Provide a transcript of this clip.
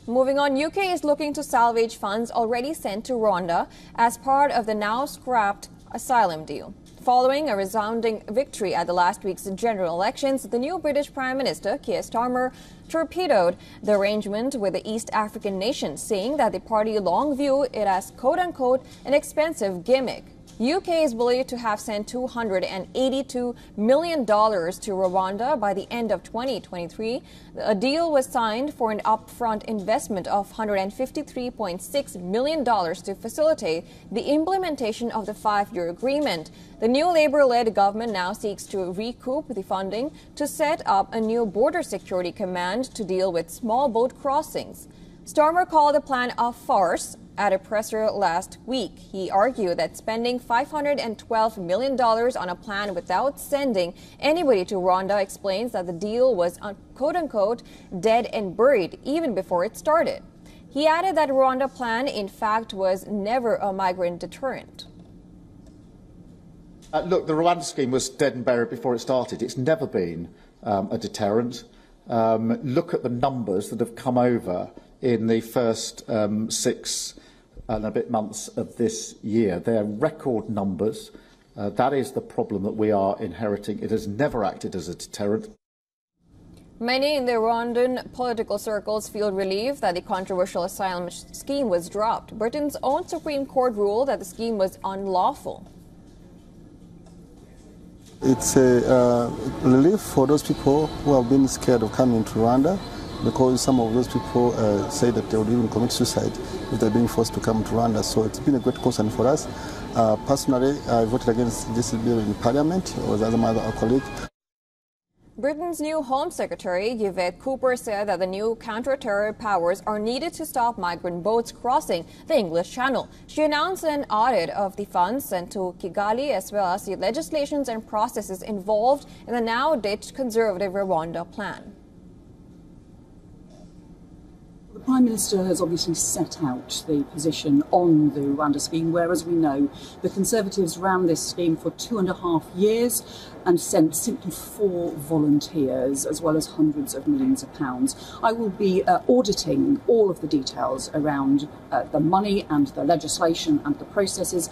Moving on, UK is looking to salvage funds already sent to Rwanda as part of the now scrapped asylum deal. Following a resounding victory at the last week's general elections, the new British Prime Minister Keir Starmer torpedoed the arrangement with the East African nation, saying that the party long view it as quote-unquote an expensive gimmick. UK is believed to have sent $282 million to Rwanda by the end of 2023. A deal was signed for an upfront investment of $153.6 million to facilitate the implementation of the 5-year agreement. The new Labour-led government now seeks to recoup the funding to set up a new border security command to deal with small boat crossings. Starmer called the plan a farce at a presser last week. He argued that spending $512 million on a plan without sending anybody to Rwanda explains that the deal was quote-unquote dead and buried even before it started. He added that Rwanda Plan, in fact, was never a migrant deterrent. Look, the Rwanda scheme was dead and buried before it started. It's never been a deterrent. Look at the numbers that have come over in the first 6 and a bit months of this year. They're record numbers. That is the problem that we are inheriting. It has never acted as a deterrent. Many in the Rwandan political circles feel relieved that the controversial asylum scheme was dropped. Britain's own Supreme Court ruled that the scheme was unlawful. It's a relief for those people who have been scared of coming to Rwanda, because some of those people say that they would even commit suicide if they're being forced to come to Rwanda. So it's been a great concern for us. Personally, I voted against this bill in Parliament, or as a colleague. Britain's new Home Secretary, Yvette Cooper, said that the new counter-terror powers are needed to stop migrant boats crossing the English Channel. She announced an audit of the funds sent to Kigali, as well as the legislations and processes involved in the now-ditched Conservative Rwanda Plan. The Prime Minister has obviously set out the position on the Rwanda scheme, whereas we know the Conservatives ran this scheme for 2.5 years and sent simply 4 volunteers, as well as hundreds of millions of pounds. I will be auditing all of the details around the money and the legislation and the processes.